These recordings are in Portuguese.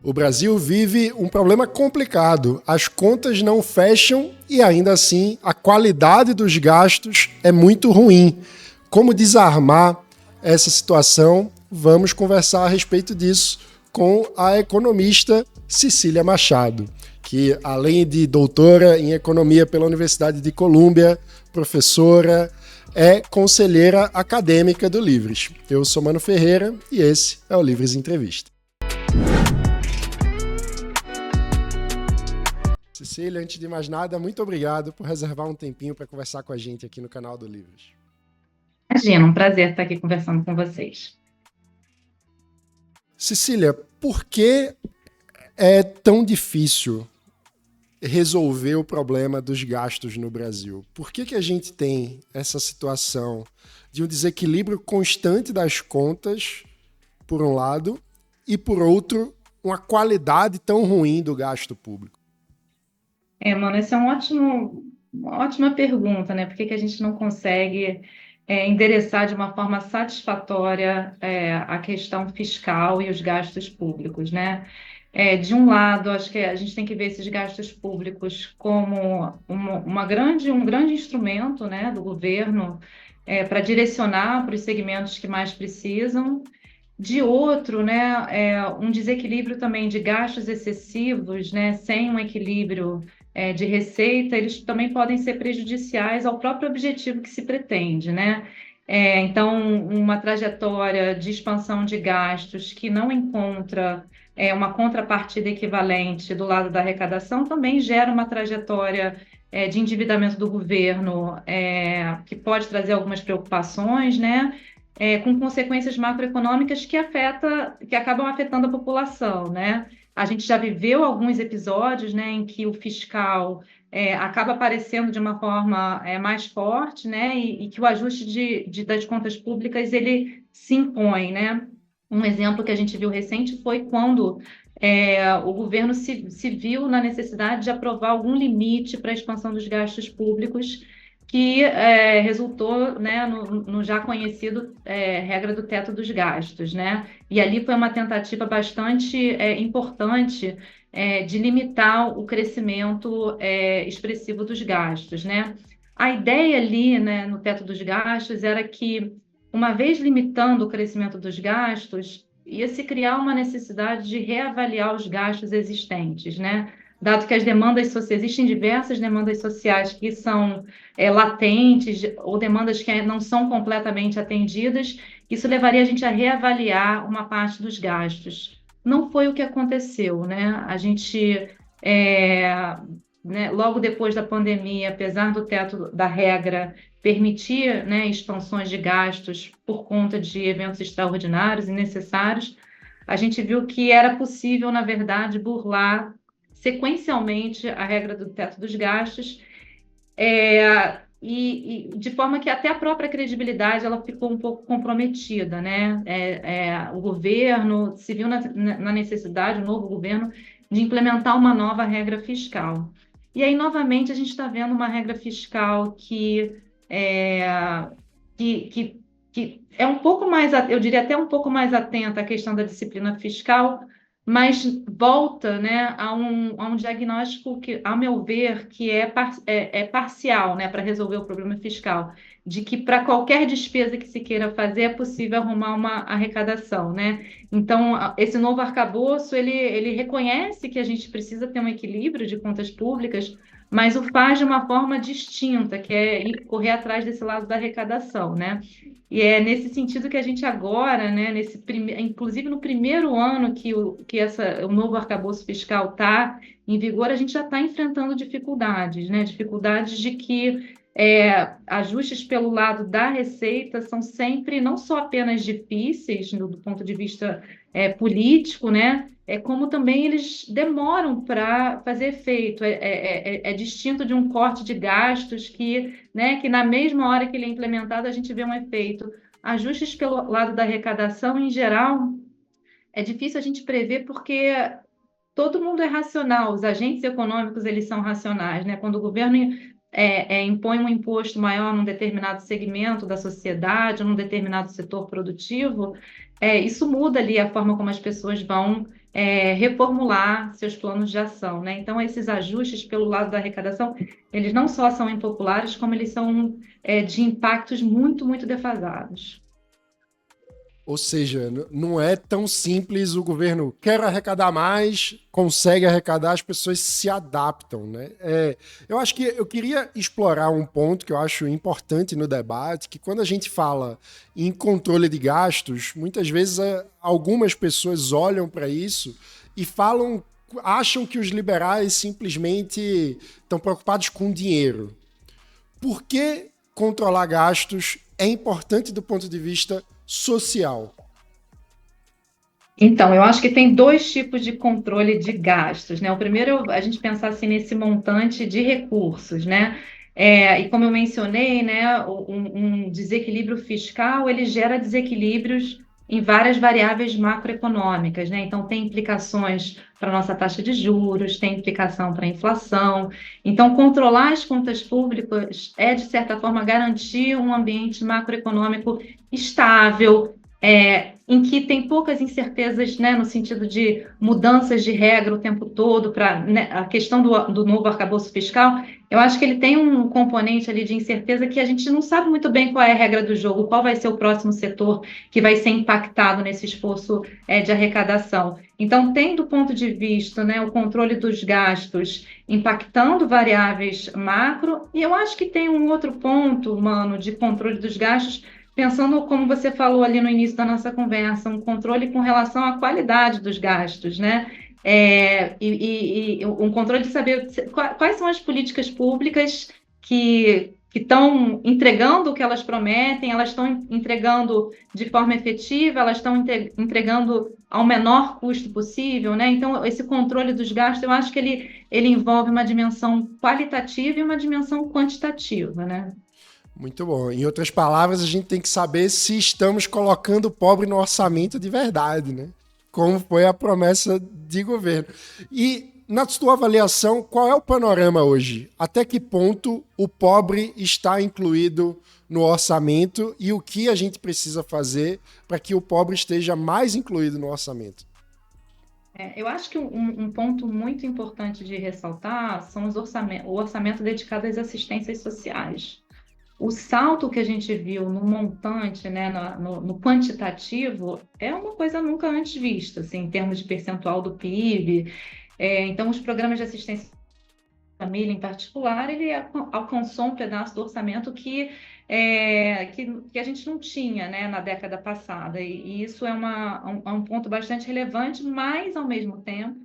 O Brasil vive um problema complicado. As contas não fecham e, ainda assim, a qualidade dos gastos é muito ruim. Como desarmar essa situação? Vamos conversar a respeito disso com a economista Cecília Machado, que, além de doutora em economia pela Universidade de Colômbia, professora, é conselheira acadêmica do Livres. Eu sou Mano Ferreira e esse é o Livres Entrevista. Cecília, antes de mais nada, muito obrigado por reservar um tempinho para conversar com a gente aqui no canal do Livres. Imagina, um prazer estar aqui conversando com vocês. Cecília, por que é tão difícil resolver o problema dos gastos no Brasil? Por que a gente tem essa situação de um desequilíbrio constante das contas, por um lado, e, por outro, uma qualidade tão ruim do gasto público? Mano, essa é uma ótima pergunta, né? Por que a gente não consegue endereçar de uma forma satisfatória a questão fiscal e os gastos públicos, né? De um lado, acho que a gente tem que ver esses gastos públicos como um grande instrumento, né, do governo para direcionar para os segmentos que mais precisam. De outro, né, um desequilíbrio também de gastos excessivos, né, sem um equilíbrio de receita, eles também podem ser prejudiciais ao próprio objetivo que se pretende, né? Então, uma trajetória de expansão de gastos que não encontra uma contrapartida equivalente do lado da arrecadação também gera uma trajetória de endividamento do governo que pode trazer algumas preocupações, né? Com consequências macroeconômicas que acabam afetando a população, né? A gente já viveu alguns episódios, né, em que o fiscal acaba aparecendo de uma forma mais forte, né, e que o ajuste das contas públicas ele se impõe, né? Um exemplo que a gente viu recente foi quando o governo se viu na necessidade de aprovar algum limite para a expansão dos gastos públicos, que resultou, né, no já conhecido regra do teto dos gastos, né? E ali foi uma tentativa bastante importante de limitar o crescimento expressivo dos gastos, né? A ideia ali, né, no teto dos gastos era que, uma vez limitando o crescimento dos gastos, ia se criar uma necessidade de reavaliar os gastos existentes, né? Dado que existem diversas demandas sociais que são latentes ou demandas que não são completamente atendidas, isso levaria a gente a reavaliar uma parte dos gastos. Não foi o que aconteceu, né? A gente, né, logo depois da pandemia, apesar do teto da regra permitir, né, expansões de gastos por conta de eventos extraordinários e necessários, a gente viu que era possível, na verdade, burlar sequencialmente a regra do teto dos gastos, e de forma que até a própria credibilidade ela ficou um pouco comprometida, né? O governo se viu na necessidade, o novo governo, de implementar uma nova regra fiscal. E aí, novamente, a gente está vendo uma regra fiscal que é um pouco mais, eu diria até um pouco mais atenta à questão da disciplina fiscal, mas volta, né, a um diagnóstico que, a meu ver, que é parcial, né, para resolver o problema fiscal, de que para qualquer despesa que se queira fazer é possível arrumar uma arrecadação, né? Então, esse novo arcabouço, ele reconhece que a gente precisa ter um equilíbrio de contas públicas, mas o faz de uma forma distinta, que é correr atrás desse lado da arrecadação, né? E é nesse sentido que a gente agora, né, inclusive no primeiro ano que o novo arcabouço fiscal está em vigor, a gente já está enfrentando dificuldades, né? Dificuldades de que ajustes pelo lado da receita são sempre não só apenas difíceis do ponto de vista político, né? Como também eles demoram para fazer efeito. É distinto de um corte de gastos né, que na mesma hora que ele é implementado a gente vê um efeito. Ajustes pelo lado da arrecadação, em geral, é difícil a gente prever porque todo mundo é racional, os agentes econômicos eles são racionais, né? Quando o governo impõe um imposto maior num determinado segmento da sociedade, num determinado setor produtivo, isso muda ali a forma como as pessoas vão reformular seus planos de ação, né? Então, esses ajustes pelo lado da arrecadação, eles não só são impopulares, como eles são de impactos muito, muito defasados. Ou seja, não é tão simples o governo quer arrecadar mais, consegue arrecadar, as pessoas se adaptam, né? Eu acho que eu queria explorar um ponto que eu acho importante no debate, que quando a gente fala em controle de gastos, muitas vezes algumas pessoas olham para isso e falam, acham que os liberais simplesmente estão preocupados com dinheiro. Por que controlar gastos é importante do ponto de vista social? Então, eu acho que tem dois tipos de controle de gastos, né? O primeiro é a gente pensar assim nesse montante de recursos, né? E como eu mencionei, né, um desequilíbrio fiscal ele gera desequilíbrios em várias variáveis macroeconômicas, né? Então tem implicações para a nossa taxa de juros, tem implicação para a inflação. Então, controlar as contas públicas é, de certa forma, garantir um ambiente macroeconômico estável, em que tem poucas incertezas, né, no sentido de mudanças de regra o tempo todo, para, né, a questão do novo arcabouço fiscal, eu acho que ele tem um componente ali de incerteza que a gente não sabe muito bem qual é a regra do jogo, qual vai ser o próximo setor que vai ser impactado nesse esforço de arrecadação. Então, tem do ponto de vista, né, o controle dos gastos impactando variáveis macro, e eu acho que tem um outro ponto, mano, de controle dos gastos pensando como você falou ali no início da nossa conversa, um controle com relação à qualidade dos gastos, né? E um controle de saber quais são as políticas públicas que estão entregando o que elas prometem, elas estão entregando de forma efetiva, elas estão entregando ao menor custo possível, né? Então, esse controle dos gastos, eu acho que ele envolve uma dimensão qualitativa e uma dimensão quantitativa, né? Muito bom. Em outras palavras, a gente tem que saber se estamos colocando o pobre no orçamento de verdade, né? Como foi a promessa de governo. E, na sua avaliação, qual é o panorama hoje? Até que ponto o pobre está incluído no orçamento e o que a gente precisa fazer para que o pobre esteja mais incluído no orçamento? Eu acho que um ponto muito importante de ressaltar são o orçamento dedicado às assistências sociais. O salto que a gente viu no montante, né, no quantitativo, é uma coisa nunca antes vista, assim, em termos de percentual do PIB. Então, os programas de assistência à família, em particular, ele alcançou um pedaço do orçamento que a gente não tinha, né, na década passada. E isso é um ponto bastante relevante, mas, ao mesmo tempo,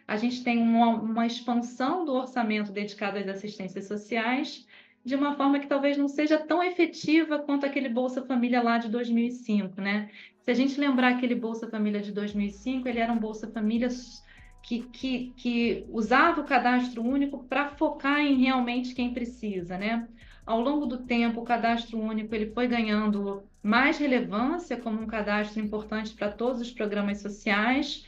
a gente tem uma expansão do orçamento dedicado às assistências sociais de uma forma que talvez não seja tão efetiva quanto aquele Bolsa Família lá de 2005, né? Se a gente lembrar aquele Bolsa Família de 2005, ele era um Bolsa Família que usava o cadastro único para focar em realmente quem precisa, né? Ao longo do tempo, o cadastro único ele foi ganhando mais relevância como um cadastro importante para todos os programas sociais,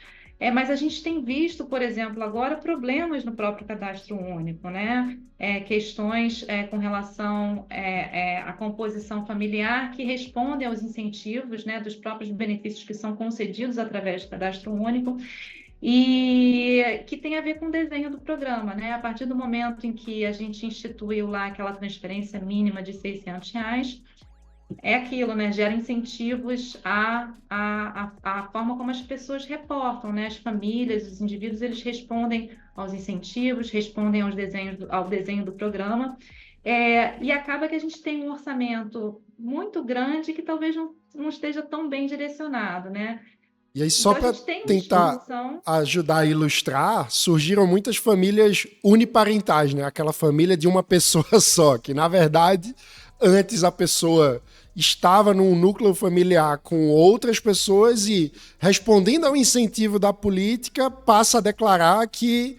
mas a gente tem visto, por exemplo, agora problemas no próprio cadastro único, né? Questões com relação à composição familiar que respondem aos incentivos, né, dos próprios benefícios que são concedidos através do cadastro único e que tem a ver com o desenho do programa, né? A partir do momento em que a gente instituiu lá aquela transferência mínima de R$ 600, é aquilo, né? Gera incentivos à forma como as pessoas reportam, né? As famílias, os indivíduos, eles respondem aos incentivos, respondem ao desenho do programa, e acaba que a gente tem um orçamento muito grande que talvez não esteja tão bem direcionado, né? E aí, só Então a para gente tem uma tentar discussão. ajudar a ilustrar, surgiram muitas famílias uniparentais, né? Aquela família de uma pessoa só, que na verdade, antes a pessoa estava num núcleo familiar com outras pessoas e, respondendo ao incentivo da política, passa a declarar que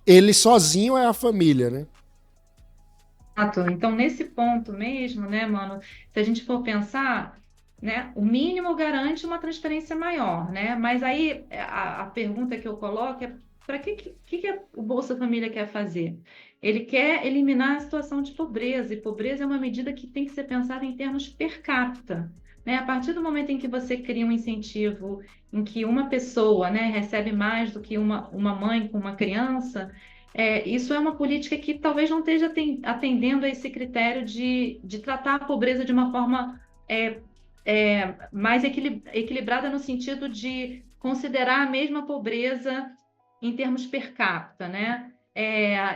ele sozinho é a família, né? Exato. Então, nesse ponto mesmo, né, mano, se a gente for pensar, né, o mínimo garante uma transferência maior, né? Mas aí a pergunta que eu coloco é para que o Bolsa Família quer fazer? Ele quer eliminar a situação de pobreza, e pobreza é uma medida que tem que ser pensada em termos per capita. né? A partir do momento em que você cria um incentivo em que uma pessoa, né, recebe mais do que uma mãe com uma criança, isso é uma política que talvez não esteja atendendo a esse critério de tratar a pobreza de uma forma é, mais equilibrada no sentido de considerar a mesma pobreza em termos per capita, né?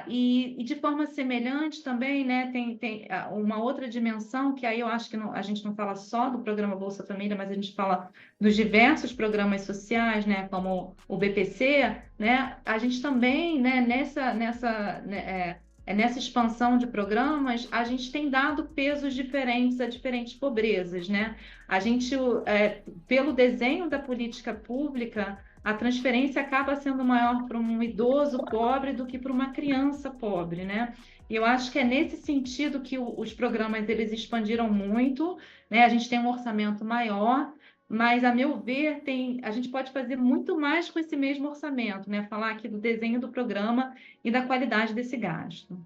E de forma semelhante também, né, tem uma outra dimensão que aí eu acho que a gente não fala só do programa Bolsa Família, mas a gente fala dos diversos programas sociais, né, como o BPC, né, a gente também, né, nessa expansão de programas, a gente tem dado pesos diferentes a diferentes pobrezas, né? A gente, pelo desenho da política pública, a transferência acaba sendo maior para um idoso pobre do que para uma criança pobre, né? E eu acho que é nesse sentido que os programas eles expandiram muito, né? A gente tem um orçamento maior, mas a meu ver a gente pode fazer muito mais com esse mesmo orçamento, né? Falar aqui do desenho do programa e da qualidade desse gasto.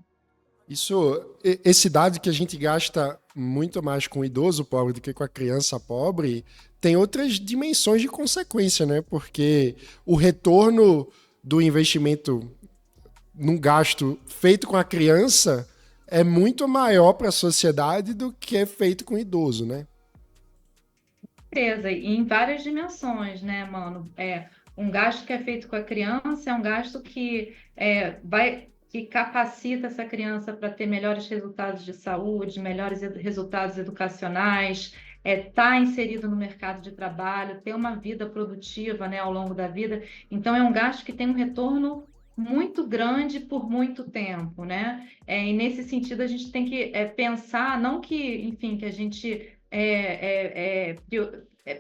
Esse dado que a gente gasta muito mais com o idoso pobre do que com a criança pobre, tem outras dimensões de consequência, né? Porque o retorno do investimento num gasto feito com a criança é muito maior para a sociedade do que é feito com o idoso, né? Certeza, e em várias dimensões, né, mano? Um gasto que é feito com a criança é um gasto que capacita essa criança para ter melhores resultados de saúde, melhores resultados educacionais, tá inserido no mercado de trabalho, ter uma vida produtiva, né, ao longo da vida. Então, é um gasto que tem um retorno muito grande por muito tempo, né? E nesse sentido, a gente tem que pensar, não que, enfim, que a gente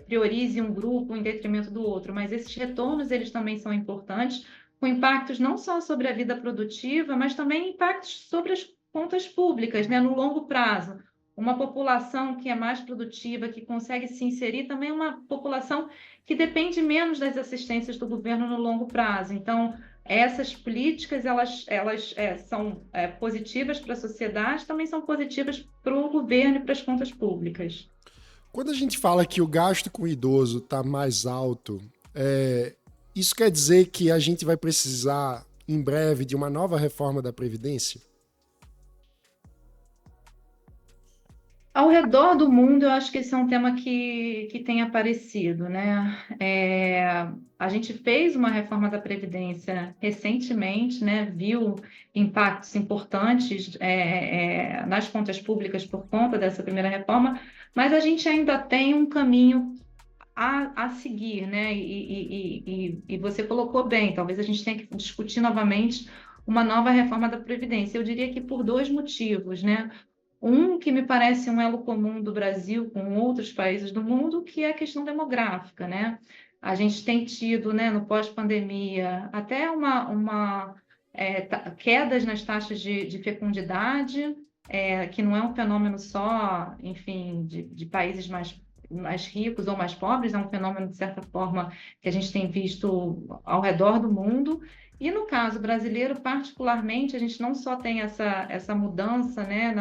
priorize um grupo em detrimento do outro, mas esses retornos eles também são importantes, com impactos não só sobre a vida produtiva, mas também impactos sobre as contas públicas, né, no longo prazo. Uma população que é mais produtiva, que consegue se inserir, também é uma população que depende menos das assistências do governo no longo prazo. Então, essas políticas elas são positivas para a sociedade, também são positivas para o governo e para as contas públicas. Quando a gente fala que o gasto com o idoso está mais alto, isso quer dizer que a gente vai precisar, em breve, de uma nova reforma da Previdência? Ao redor do mundo, eu acho que esse é um tema que tem aparecido, né? A gente fez uma reforma da Previdência recentemente, né? Viu impactos importantes nas contas públicas por conta dessa primeira reforma, mas a gente ainda tem um caminho a seguir, né? E você colocou bem, talvez a gente tenha que discutir novamente uma nova reforma da Previdência. Eu diria que por dois motivos, né? Um que me parece um elo comum do Brasil com outros países do mundo, que é a questão demográfica, né? A gente tem tido, né, no pós-pandemia, até quedas nas taxas de fecundidade, que não é um fenômeno só, enfim, de países mais ricos ou mais pobres, é um fenômeno, de certa forma, que a gente tem visto ao redor do mundo. E no caso brasileiro, particularmente, a gente não só tem essa mudança, né,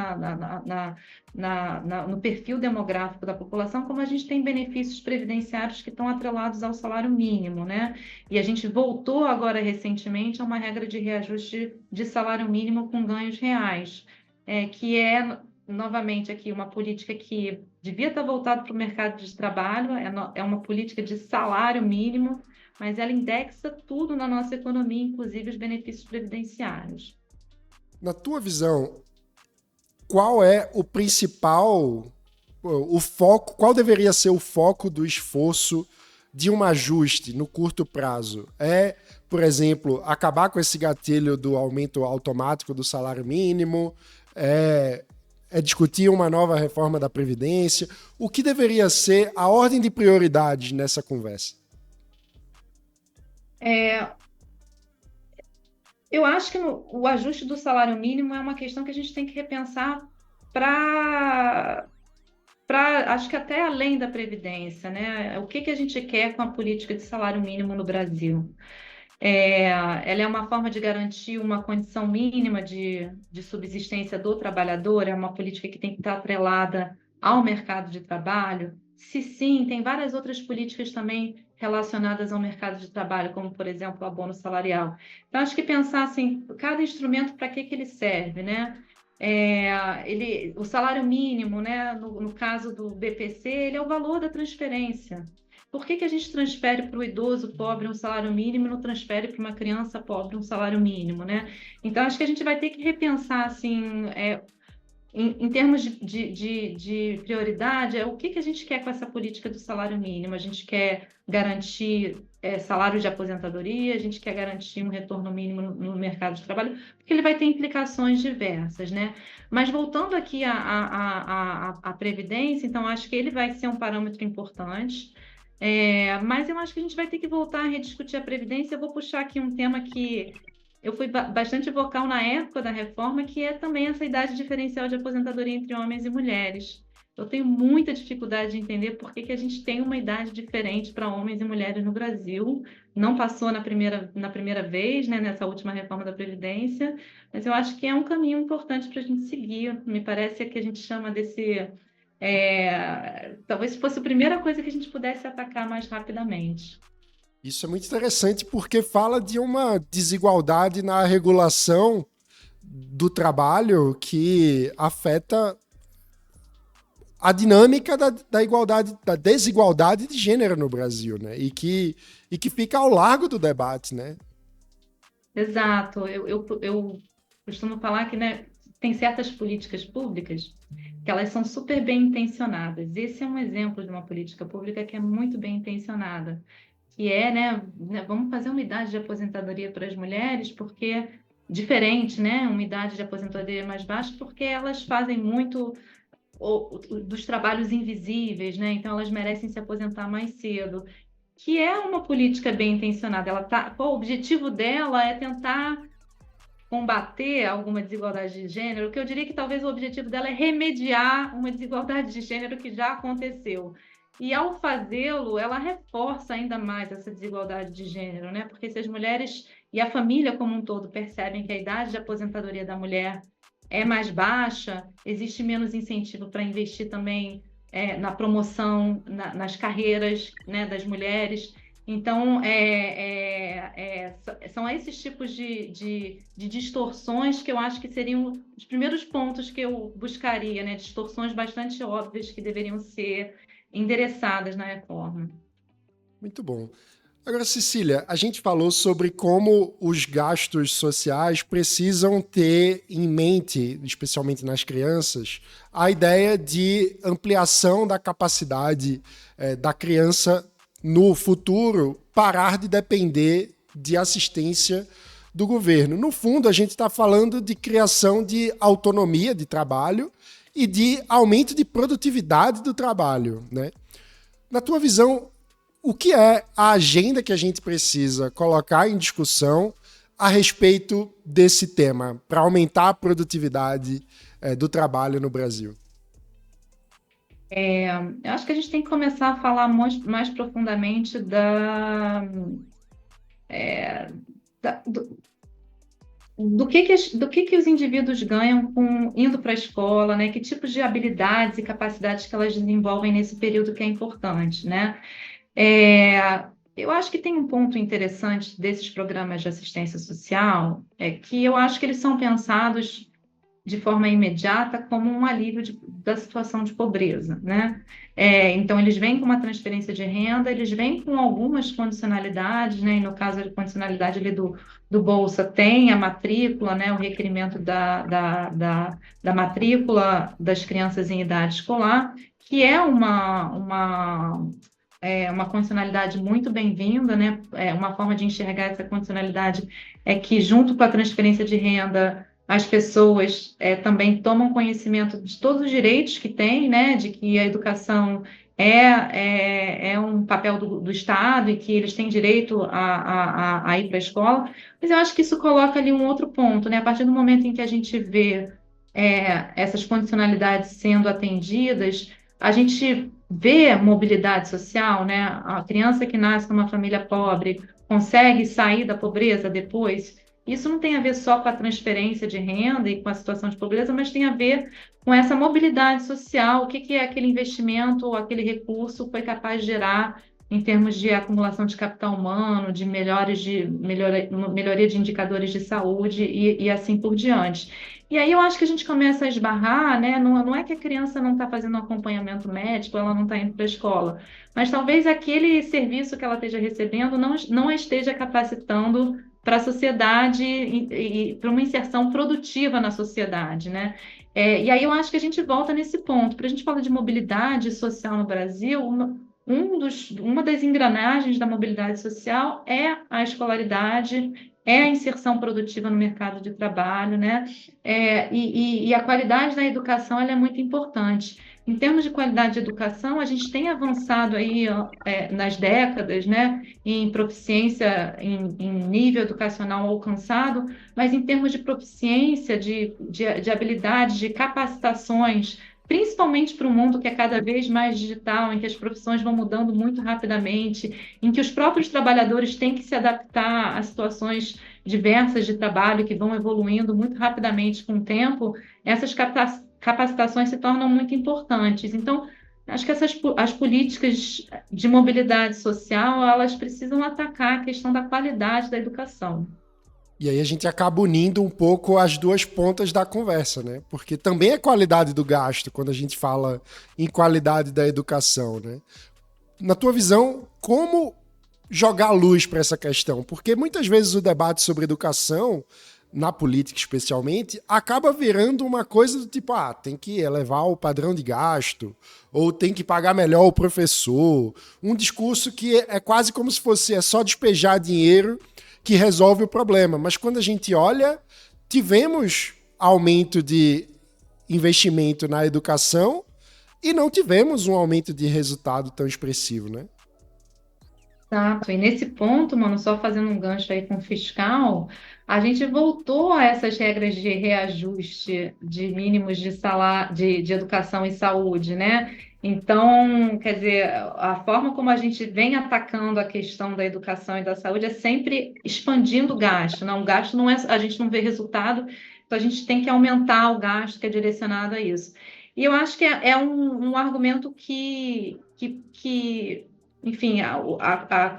no perfil demográfico da população, como a gente tem benefícios previdenciários que estão atrelados ao salário mínimo, né? E a gente voltou agora recentemente a uma regra de reajuste de salário mínimo com ganhos reais, que é, novamente, aqui uma política que devia estar voltada para o mercado de trabalho, é uma política de salário mínimo, mas ela indexa tudo na nossa economia, inclusive os benefícios previdenciários. Na tua visão, qual é o principal, o foco, qual deveria ser o foco do esforço de um ajuste no curto prazo? Por exemplo, acabar com esse gatilho do aumento automático do salário mínimo? É discutir uma nova reforma da Previdência? O que deveria ser a ordem de prioridades nessa conversa? Eu acho que o ajuste do salário mínimo é uma questão que a gente tem que repensar acho que até além da Previdência, né? O que a gente quer com a política de salário mínimo no Brasil? Ela é uma forma de garantir uma condição mínima de subsistência do trabalhador, é uma política que tem que estar atrelada ao mercado de trabalho. Se sim, tem várias outras políticas também relacionadas ao mercado de trabalho, como, por exemplo, o abono salarial. Então, acho que pensar assim, cada instrumento para que ele serve, né? O salário mínimo, né, no caso do BPC, ele é o valor da transferência. Por que a gente transfere para o idoso pobre um salário mínimo e não transfere para uma criança pobre um salário mínimo, né? Então, acho que a gente vai ter que repensar, assim, em termos de prioridade, o que a gente quer com essa política do salário mínimo? A gente quer garantir salário de aposentadoria, a gente quer garantir um retorno mínimo no mercado de trabalho, porque ele vai ter implicações diversas, né? Mas voltando aqui à Previdência, então acho que ele vai ser um parâmetro importante. Mas eu acho que a gente vai ter que voltar a rediscutir a Previdência. Eu vou puxar aqui um tema que eu fui bastante vocal na época da reforma, que é também essa idade diferencial de aposentadoria entre homens e mulheres. Eu tenho muita dificuldade de entender por que a gente tem uma idade diferente para homens e mulheres no Brasil. Não passou na primeira vez, né, nessa última reforma da Previdência, mas eu acho que é um caminho importante para a gente seguir. Me parece que a gente chama desse. Talvez fosse a primeira coisa que a gente pudesse atacar mais rapidamente. Isso é muito interessante porque fala de uma desigualdade na regulação do trabalho que afeta a dinâmica da igualdade, da desigualdade de gênero no Brasil, né? E que fica ao largo do debate, né? Exato. Eu costumo falar que, né, tem certas políticas públicas que elas são super bem intencionadas. Esse é um exemplo de uma política pública que é muito bem intencionada, que é, né, vamos fazer uma idade de aposentadoria para as mulheres, porque diferente, né, uma idade de aposentadoria mais baixa, porque elas fazem muito dos trabalhos invisíveis, né? Então elas merecem se aposentar mais cedo, que é uma política bem intencionada. O objetivo dela é tentar combater alguma desigualdade de gênero, que eu diria que talvez o objetivo dela é remediar uma desigualdade de gênero que já aconteceu. E ao fazê-lo, ela reforça ainda mais essa desigualdade de gênero, né? Porque se as mulheres e a família como um todo percebem que a idade de aposentadoria da mulher é mais baixa, existe menos incentivo para investir também na promoção, nas carreiras, né, das mulheres. Então, são esses tipos de distorções que eu acho que seriam os primeiros pontos que eu buscaria, né? Distorções bastante óbvias que deveriam ser endereçadas na reforma. Muito bom. Agora, Cecília, a gente falou sobre como os gastos sociais precisam ter em mente, especialmente nas crianças, a ideia de ampliação da capacidade da criança no futuro parar de depender de assistência do governo. No fundo, a gente está falando de criação de autonomia de trabalho e de aumento de produtividade do trabalho, né? Na tua visão, o que é a agenda que a gente precisa colocar em discussão a respeito desse tema para aumentar a produtividade do trabalho no Brasil? Eu acho que a gente tem que começar a falar mais profundamente do que os indivíduos ganham indo para a escola, né? Que tipos de habilidades e capacidades que elas desenvolvem nesse período que é importante, né? Eu acho que tem um ponto interessante desses programas de assistência social, que eu acho que eles são pensados de forma imediata como um alívio da situação de pobreza, né? Então, eles vêm com uma transferência de renda, eles vêm com algumas condicionalidades, né? E no caso da condicionalidade ali do Bolsa, tem a matrícula, né? O requerimento da matrícula das crianças em idade escolar, que é uma condicionalidade muito bem-vinda, né? Uma forma de enxergar essa condicionalidade é que, junto com a transferência de renda, as pessoas também tomam conhecimento de todos os direitos que têm, né? De que a educação é um papel do Estado e que eles têm direito a ir para a escola. Mas eu acho que isso coloca ali um outro ponto, né? A partir do momento em que a gente vê essas condicionalidades sendo atendidas, a gente vê mobilidade social, né? A criança que nasce numa família pobre consegue sair da pobreza depois. Isso não tem a ver só com a transferência de renda e com a situação de pobreza, mas tem a ver com essa mobilidade social, o que que é aquele investimento ou aquele recurso foi capaz de gerar em termos de acumulação de capital humano, de melhoria de indicadores de saúde e assim por diante. E aí eu acho que a gente começa a esbarrar, né? Não é que a criança não está fazendo um acompanhamento médico, ela não está indo para a escola, mas talvez aquele serviço que ela esteja recebendo não a esteja capacitando para a sociedade e para uma inserção produtiva na sociedade, né? E aí eu acho que a gente volta nesse ponto. Para a gente falar de mobilidade social no Brasil, uma das engrenagens da mobilidade social é a escolaridade, é a inserção produtiva no mercado de trabalho, né? E a qualidade da educação ela é muito importante. Em termos de qualidade de educação, a gente tem avançado aí nas décadas, né, em proficiência, em nível educacional alcançado, mas em termos de proficiência, de habilidades, de capacitações, principalmente para um mundo que é cada vez mais digital, em que as profissões vão mudando muito rapidamente, em que os próprios trabalhadores têm que se adaptar a situações diversas de trabalho que vão evoluindo muito rapidamente com o tempo, essas capacitações se tornam muito importantes. Então, acho que as políticas de mobilidade social, elas precisam atacar a questão da qualidade da educação. E aí a gente acaba unindo um pouco as duas pontas da conversa, né? Porque também é qualidade do gasto quando a gente fala em qualidade da educação, né? Na tua visão, como jogar luz para essa questão? Porque muitas vezes o debate sobre educação, na política especialmente, acaba virando uma coisa do tipo, tem que elevar o padrão de gasto, ou tem que pagar melhor o professor. Um discurso que é quase como se fosse só despejar dinheiro que resolve o problema. Mas quando a gente olha, tivemos aumento de investimento na educação e não tivemos um aumento de resultado tão expressivo, né? Exato. E nesse ponto, mano, só fazendo um gancho aí com o fiscal, a gente voltou a essas regras de reajuste de mínimos de salário, de educação e saúde, né? Então, quer dizer, a forma como a gente vem atacando a questão da educação e da saúde é sempre expandindo o gasto, não? O gasto não é, a gente não vê resultado, então a gente tem que aumentar o gasto que é direcionado a isso. E eu acho que é um argumento que enfim, a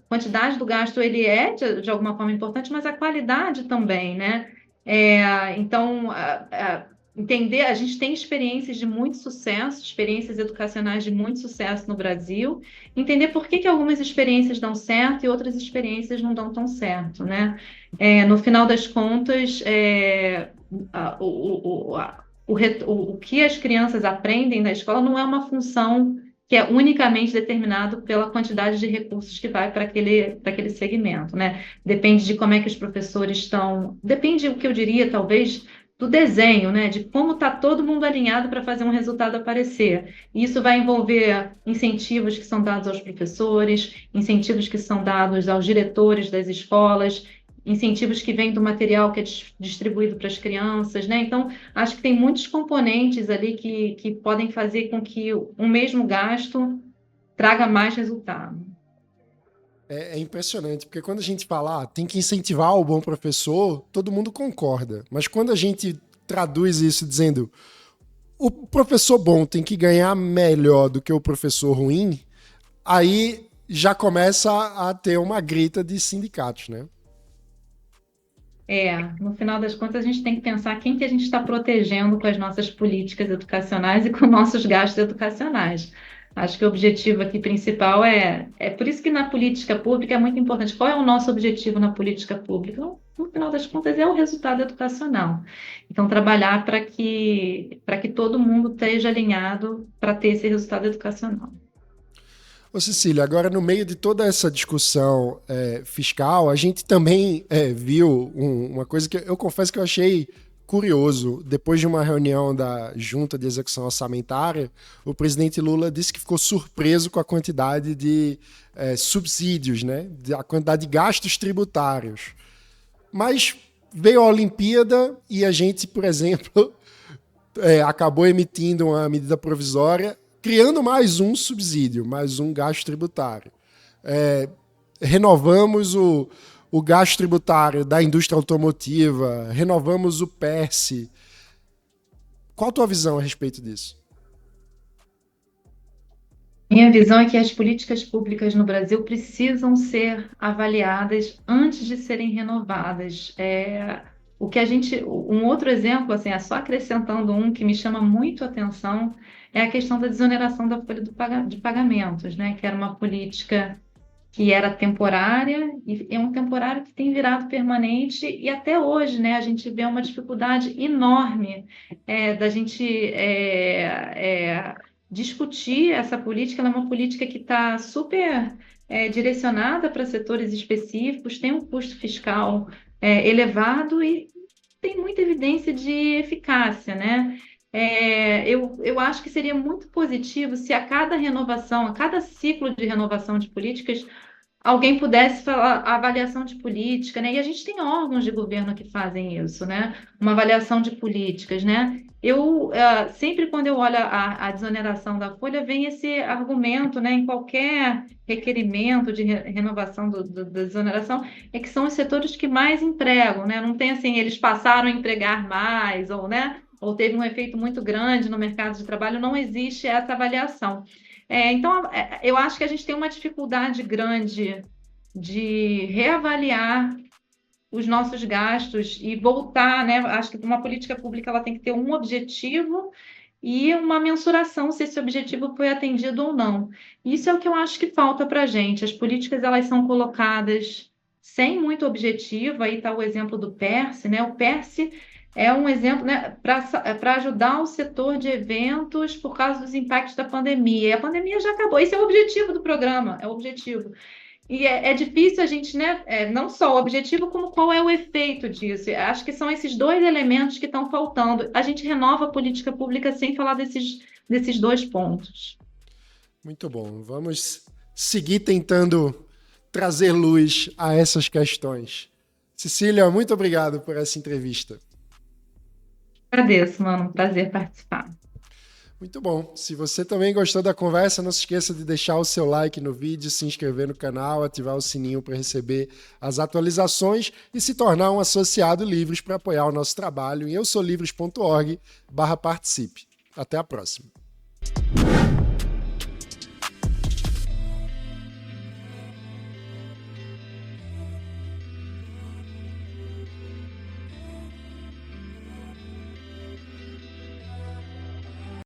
quantidade do gasto ele é de alguma forma importante, mas a qualidade também, né? Então, entender, a gente tem experiências de muito sucesso, experiências educacionais de muito sucesso no Brasil, entender por que algumas experiências dão certo e outras experiências não dão tão certo, né? No final das contas, a- o, o, a- o que as crianças aprendem na escola não é uma função que é unicamente determinado pela quantidade de recursos que vai para aquele segmento, né? Depende de como é que os professores estão, depende o que eu diria, talvez, do desenho, né? De como está todo mundo alinhado para fazer um resultado aparecer. E isso vai envolver incentivos que são dados aos professores, incentivos que são dados aos diretores das escolas, incentivos que vêm do material que é distribuído para as crianças, né? Então, acho que tem muitos componentes ali que podem fazer com que um mesmo gasto traga mais resultado. É impressionante, porque quando a gente fala, tem que incentivar o bom professor, todo mundo concorda. Mas quando a gente traduz isso dizendo o professor bom tem que ganhar melhor do que o professor ruim, aí já começa a ter uma grita de sindicatos, né? No final das contas, a gente tem que pensar quem que a gente está protegendo com as nossas políticas educacionais e com nossos gastos educacionais. Acho que o objetivo aqui principal é por isso que na política pública é muito importante. Qual é o nosso objetivo na política pública? No final das contas, é o resultado educacional. Então, trabalhar para que todo mundo esteja alinhado para ter esse resultado educacional. Ô Cecília, agora no meio de toda essa discussão fiscal, a gente também viu uma coisa que eu confesso que eu achei curioso. Depois de uma reunião da Junta de Execução Orçamentária, o presidente Lula disse que ficou surpreso com a quantidade de subsídios, né? A quantidade de gastos tributários. Mas veio a Olimpíada e a gente, por exemplo, acabou emitindo uma medida provisória criando mais um subsídio, mais um gasto tributário. Renovamos o gasto tributário da indústria automotiva, renovamos o PERSE. Qual a tua visão a respeito disso? Minha visão é que as políticas públicas no Brasil precisam ser avaliadas antes de serem renovadas. O que a gente, um outro exemplo, assim, é só acrescentando um que me chama muito a atenção, é a questão da desoneração da folha de pagamentos, né? Que era uma política que era temporária e é um temporário que tem virado permanente e até hoje, né, a gente vê uma dificuldade enorme da gente discutir essa política. Ela é uma política que está super direcionada para setores específicos, tem um custo fiscal elevado e tem muita evidência de eficácia, né? Eu acho que seria muito positivo se a cada renovação, a cada ciclo de renovação de políticas, alguém pudesse falar a avaliação de política, né? E a gente tem órgãos de governo que fazem isso, né? Uma avaliação de políticas, né? Sempre quando eu olho a desoneração da folha, vem esse argumento, né? Em qualquer requerimento de renovação da desoneração, é que são os setores que mais empregam, né? Não tem assim, eles passaram a empregar mais, ou, né? Ou teve um efeito muito grande no mercado de trabalho, não existe essa avaliação. Então, eu acho que a gente tem uma dificuldade grande de reavaliar os nossos gastos e voltar, né? Acho que uma política pública ela tem que ter um objetivo e uma mensuração se esse objetivo foi atendido ou não. Isso é o que eu acho que falta para a gente. As políticas elas são colocadas sem muito objetivo. Aí está o exemplo do PERSE, né? O PERSE é um exemplo, né, para ajudar o setor de eventos por causa dos impactos da pandemia. E a pandemia já acabou. Esse é o objetivo do programa, é o objetivo. E é difícil a gente, né, não só o objetivo, como qual é o efeito disso. Acho que são esses dois elementos que estão faltando. A gente renova a política pública sem falar desses dois pontos. Muito bom. Vamos seguir tentando trazer luz a essas questões. Cecília, muito obrigado por essa entrevista. Agradeço, mano. Um prazer participar. Muito bom. Se você também gostou da conversa, não se esqueça de deixar o seu like no vídeo, se inscrever no canal, ativar o sininho para receber as atualizações e se tornar um associado Livros para apoiar o nosso trabalho em eusolivros.org/participe. Até a próxima.